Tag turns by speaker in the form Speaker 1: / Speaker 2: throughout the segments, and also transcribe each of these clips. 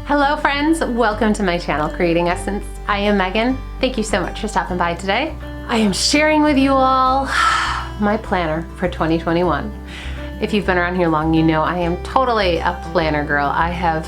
Speaker 1: Hello friends, welcome to my channel, Creating Essence. I am Megan. Thank you so much for stopping by today. I am sharing with you all my planner for 2021. If you've been around here long, you know I am totally a planner girl. I have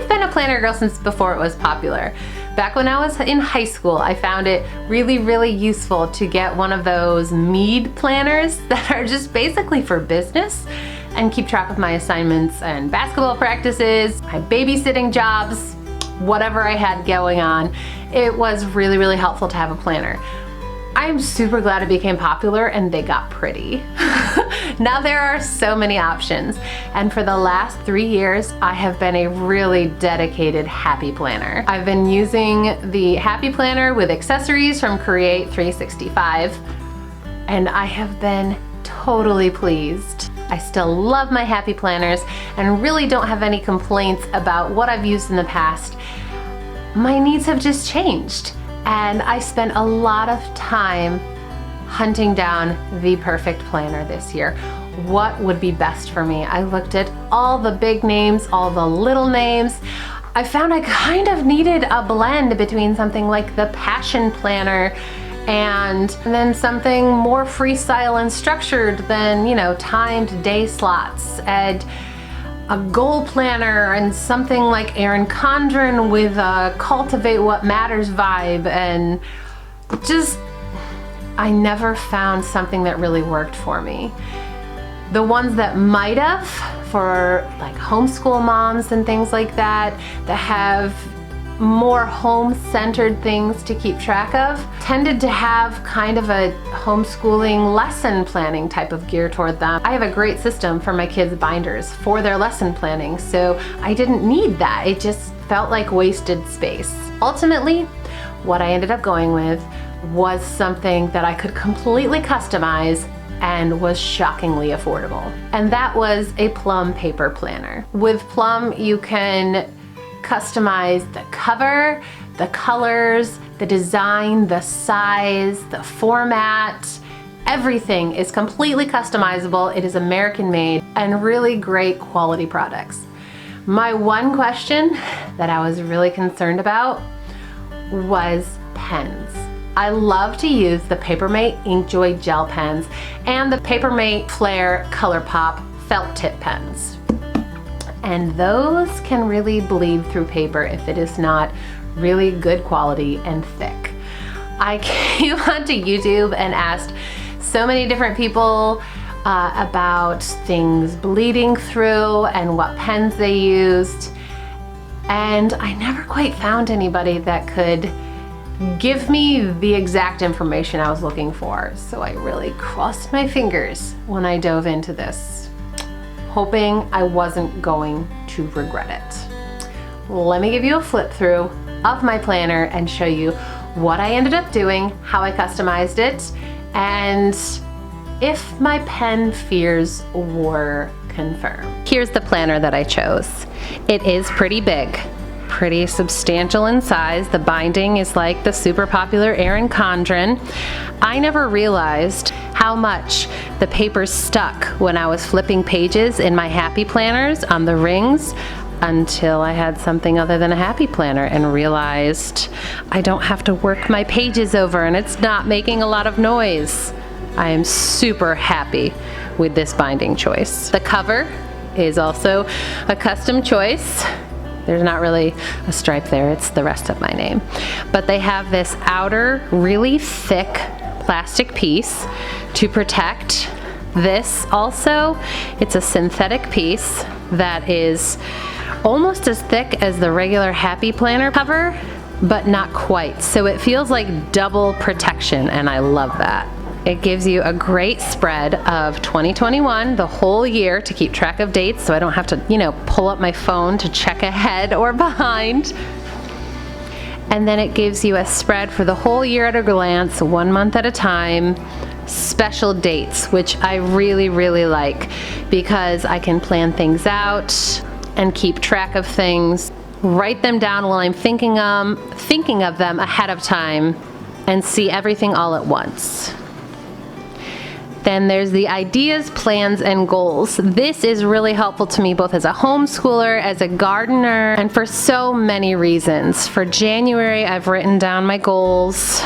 Speaker 1: been a planner girl since before it was popular. Back when I was in high school, I found it really useful to get one of those Mead planners that are just basically for business and keep track of my assignments and basketball practices, my babysitting jobs, whatever I had going on. It was really helpful to have a planner. I'm super glad it became popular and they got pretty. Now there are so many options, and for the last 3 years I have been a really dedicated Happy Planner. I've been using the Happy Planner with accessories from Create 365 and I have been totally pleased. I still love my Happy Planners and really don't have any complaints about what I've used in the past. My needs have just changed, and I spent a lot of time hunting down the perfect planner this year. What would be best for me? I looked at all the big names, all the little names. I found I kind of needed a blend between something like the Passion Planner and then something more freestyle and structured than, you know, timed day slots, and a goal planner and something like Erin Condren with a Cultivate What Matters vibe, and just, I never found something that really worked for me. The ones that might have, for like homeschool moms and things like that, that have more home-centered things to keep track of, tended to have kind of a homeschooling lesson planning type of gear toward them. I have a great system for my kids' binders for their lesson planning, so I didn't need that. It just felt like wasted space. Ultimately, what I ended up going with was something that I could completely customize and was shockingly affordable. And that was a Plum paper planner. With Plum, you can customize the cover, the colors, the design, the size, the format. Everything is completely customizable. It is American made and really great quality products. My one question that I was really concerned about was pens. I love to use the Papermate Inkjoy gel pens and the Papermate Flair ColourPop felt tip pens. And those can really bleed through paper if it is not really good quality and thick. I came onto YouTube and asked so many different people about things bleeding through and what pens they used, and I never quite found anybody that could give me the exact information I was looking for. So I really crossed my fingers when I dove into this, hoping I wasn't going to regret it. Let me give you a flip through of my planner and show you what I ended up doing, how I customized it, and if my pen fears were confirmed. Here's the planner that I chose. It is pretty big, pretty substantial in size. The binding is like the super popular Erin Condren. I never realized how much the paper stuck when I was flipping pages in my Happy Planners on the rings until I had something other than a Happy Planner and realized I don't have to work my pages over and it's not making a lot of noise. I am super happy with this binding choice. The cover is also a custom choice. There's not really a stripe there, it's the rest of my name. But they have this outer, really thick plastic piece to protect this. Also, it's a synthetic piece that is almost as thick as the regular Happy Planner cover, but not quite. So it feels like double protection, and I love that. It gives you a great spread of 2021, the whole year, to keep track of dates so I don't have to, you know, pull up my phone to check ahead or behind. And then it gives you a spread for the whole year at a glance, 1 month at a time, special dates, which I really like because I can plan things out and keep track of things, write them down while I'm thinking of them ahead of time, and see everything all at once. Then there's the ideas, plans, and goals. This is really helpful to me both as a homeschooler, as a gardener, and for so many reasons. For January, I've written down my goals,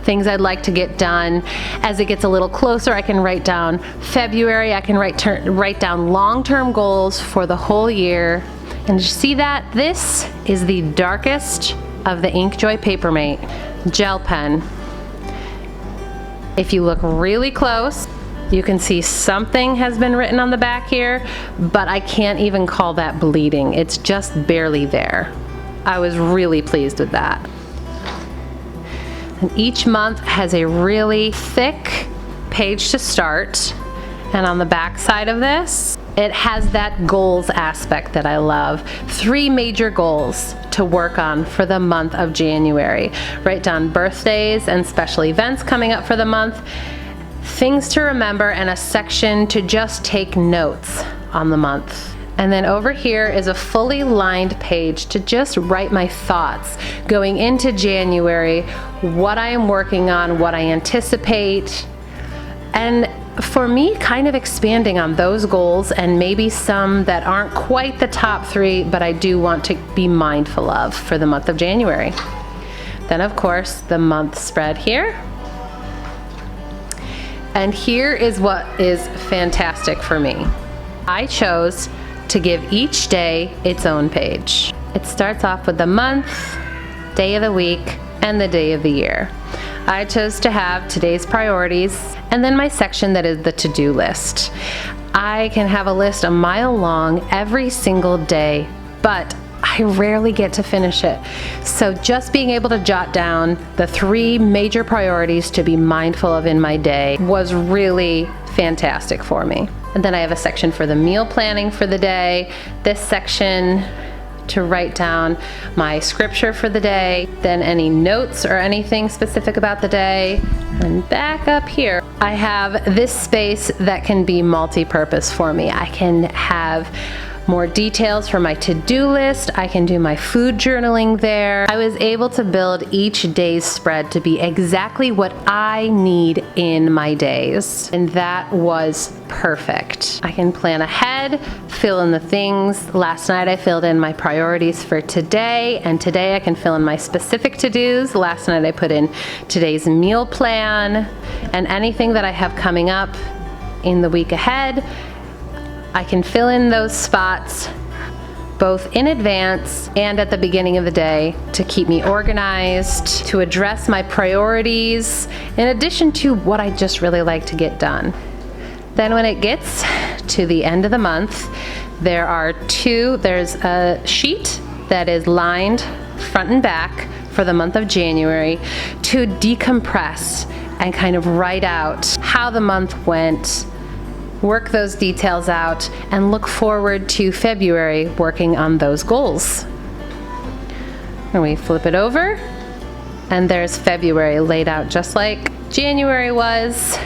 Speaker 1: things I'd like to get done. As it gets a little closer, I can write down February. I can write down long-term goals for the whole year. And you see that? This is the darkest of the Inkjoy Papermate gel pen. If you look really close, you can see something has been written on the back here, but I can't even call that bleeding. It's just barely there. I was really pleased with that. And each month has a really thick page to start, and on the back side of this, it has that goals aspect that I love. 3 major goals to work on for the month of January. Write down birthdays and special events coming up for the month, things to remember, and a section to just take notes on the month. And then over here is a fully lined page to just write my thoughts going into January, what I am working on, what I anticipate, and for me, kind of expanding on those goals and maybe some that aren't quite the top 3, but I do want to be mindful of for the month of January. Then of course, the month spread here. And here is what is fantastic for me. I chose to give each day its own page. It starts off with the month, day of the week, and the day of the year. I chose to have today's priorities and then my section that is the to-do list. I can have a list a mile long every single day, but I rarely get to finish it. So just being able to jot down the 3 major priorities to be mindful of in my day was really fantastic for me. And then I have a section for the meal planning for the day, this section to write down my scripture for the day, then any notes or anything specific about the day. And back up here, I have this space that can be multi-purpose for me. I can have more details for my to-do list. I can do my food journaling there. I was able to build each day's spread to be exactly what I need in my days. And that was perfect. I can plan ahead, fill in the things. Last night I filled in my priorities for today, and today I can fill in my specific to-dos. Last night I put in today's meal plan and anything that I have coming up in the week ahead. I can fill in those spots both in advance and at the beginning of the day to keep me organized, to address my priorities, in addition to what I just really like to get done. Then when it gets to the end of the month, there's a sheet that is lined front and back for the month of January to decompress and kind of write out how the month went, work those details out, and look forward to February working on those goals. And we flip it over, and there's February laid out just like January was,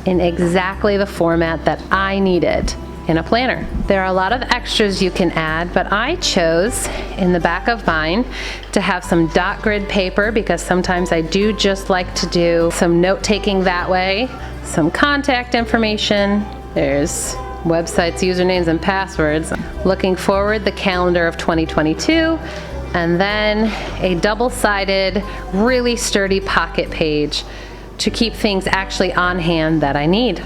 Speaker 1: in exactly the format that I needed in a planner. There are a lot of extras you can add, but I chose in the back of mine to have some dot grid paper because sometimes I do just like to do some note taking that way. Some contact information. There's websites, usernames, and passwords. Looking forward, the calendar of 2022, and then a double-sided, really sturdy pocket page to keep things actually on hand that I need.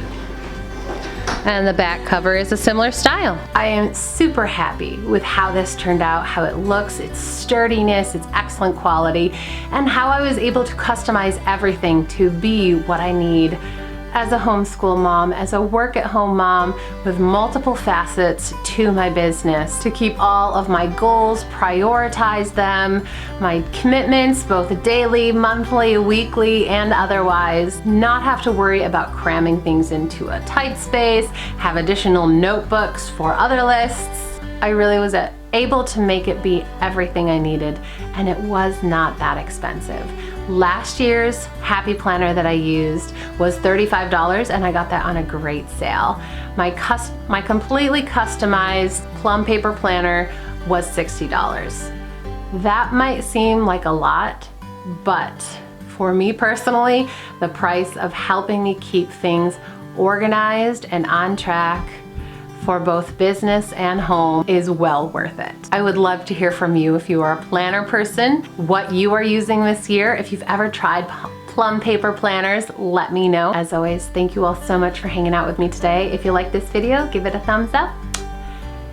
Speaker 1: And the back cover is a similar style. I am super happy with how this turned out, how it looks, its sturdiness, its excellent quality, and how I was able to customize everything to be what I need as a homeschool mom, as a work-at-home mom with multiple facets to my business, to keep all of my goals, prioritize them, my commitments, both daily, monthly, weekly, and otherwise, not have to worry about cramming things into a tight space, have additional notebooks for other lists. I really was able to make it be everything I needed, and it was not that expensive. Last year's Happy Planner that I used was $35, and I got that on a great sale. My completely customized plum paper planner was $60. That might seem like a lot, but for me personally, the price of helping me keep things organized and on track for both business and home is well worth it. I would love to hear from you if you are a planner person, what you are using this year. If you've ever tried plum paper planners, let me know. As always, thank you all so much for hanging out with me today. If you like this video, give it a thumbs up.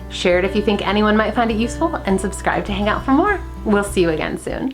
Speaker 1: Share it if you think anyone might find it useful, and subscribe to hang out for more. We'll see you again soon.